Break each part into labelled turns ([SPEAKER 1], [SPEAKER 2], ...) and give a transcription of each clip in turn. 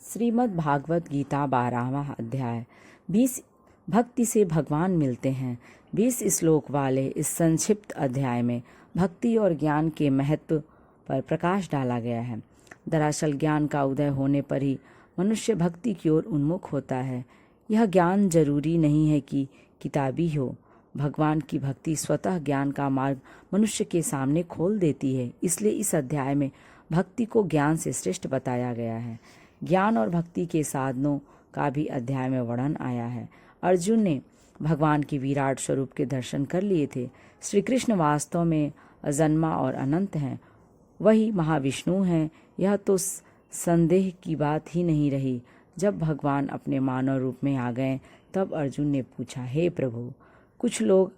[SPEAKER 1] श्रीमद् भागवत गीता 12वां अध्याय। 20 भक्ति से भगवान मिलते हैं। 20 श्लोक वाले इस संक्षिप्त अध्याय में भक्ति और ज्ञान के महत्व पर प्रकाश डाला गया है। दरअसल ज्ञान का उदय होने पर ही मनुष्य भक्ति की ओर उन्मुख होता है। यह ज्ञान जरूरी नहीं है कि किताबी हो। भगवान की भक्ति स्वतः ज्ञान का मार्ग मनुष्य के सामने खोल देती है। इसलिए इस अध्याय में भक्ति को ज्ञान से श्रेष्ठ बताया गया है। ज्ञान और भक्ति के साधनों का भी अध्याय में वर्णन आया है। अर्जुन ने भगवान के विराट स्वरूप के दर्शन कर लिए थे। श्री कृष्ण वास्तव में अजन्मा और अनंत हैं, वही महाविष्णु हैं। यह तो संदेह की बात ही नहीं रही। जब भगवान अपने मानव रूप में आ गए तब अर्जुन ने पूछा, हे प्रभु, कुछ लोग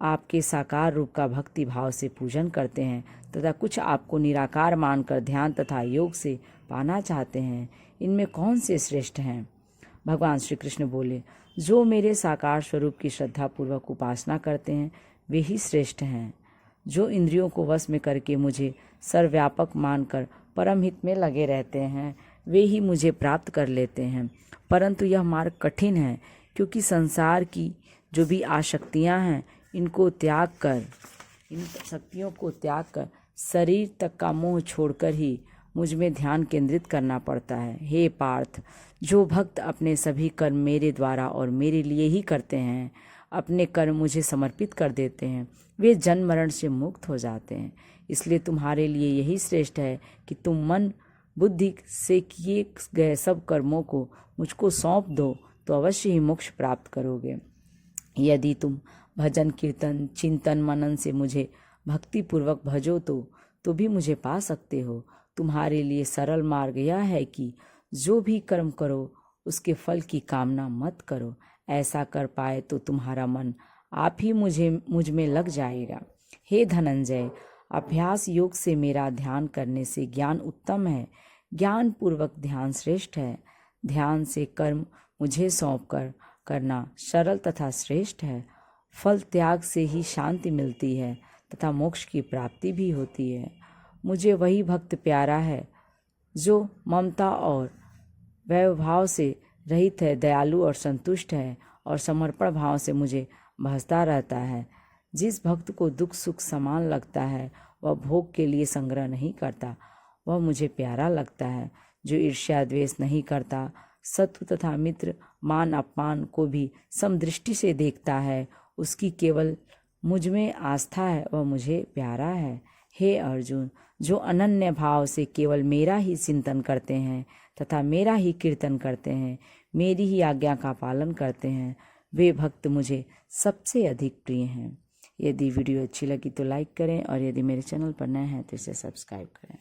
[SPEAKER 1] आपके साकार रूप का भक्ति भाव से पूजन करते हैं तथा कुछ आपको निराकार मानकर ध्यान तथा योग से पाना चाहते हैं। इनमें कौन से श्रेष्ठ हैं? भगवान श्री कृष्ण बोले, जो मेरे साकार स्वरूप की श्रद्धा पूर्वक उपासना करते हैं वे ही श्रेष्ठ हैं। जो इंद्रियों को वश में करके मुझे सर्वव्यापक मानकर परम हित में लगे रहते हैं वे ही मुझे प्राप्त कर लेते हैं। परंतु यह मार्ग कठिन है, क्योंकि संसार की जो भी आसक्तियां हैं इन शक्तियों को त्याग कर शरीर तक का मोह छोड़कर ही मुझ में ध्यान केंद्रित करना पड़ता है। हे पार्थ, जो भक्त अपने सभी कर्म मेरे द्वारा और मेरे लिए ही करते हैं, अपने कर्म मुझे समर्पित कर देते हैं, वे जन्म मरण से मुक्त हो जाते हैं। इसलिए तुम्हारे लिए यही श्रेष्ठ है कि तुम मन बुद्धि से किए गए सब कर्मों को मुझको सौंप दो, तो अवश्य ही मोक्ष प्राप्त करोगे। यदि तुम भजन कीर्तन चिंतन मनन से मुझे भक्ति पूर्वक भजो तो भी मुझे पा सकते हो। तुम्हारे लिए सरल मार्ग यह है कि जो भी कर्म करो उसके फल की कामना मत करो। ऐसा कर पाए तो तुम्हारा मन आप ही मुझ में लग जाएगा। हे धनंजय, अभ्यास योग से मेरा ध्यान करने से ज्ञान उत्तम है। ज्ञान पूर्वक ध्यान श्रेष्ठ है। ध्यान से कर्म मुझे सौंप कर करना सरल तथा श्रेष्ठ है। फल त्याग से ही शांति मिलती है तथा मोक्ष की प्राप्ति भी होती है। मुझे वही भक्त प्यारा है जो ममता और वैभव से रहित है, दयालु और संतुष्ट है और समर्पण भाव से मुझे भजता रहता है। जिस भक्त को दुख सुख समान लगता है वह भोग के लिए संग्रह नहीं करता, वह मुझे प्यारा लगता है। जो ईर्ष्या द्वेष नहीं करता, शत्रु तथा मित्र मान अपमान को भी समदृष्टि से देखता है, उसकी केवल मुझ में आस्था है, वह मुझे प्यारा है। हे अर्जुन, जो अनन्य भाव से केवल मेरा ही चिंतन करते हैं तथा मेरा ही कीर्तन करते हैं, मेरी ही आज्ञा का पालन करते हैं, वे भक्त मुझे सबसे अधिक प्रिय हैं। यदि वीडियो अच्छी लगी तो लाइक करें और यदि मेरे चैनल पर नए हैं तो इसे सब्सक्राइब करें।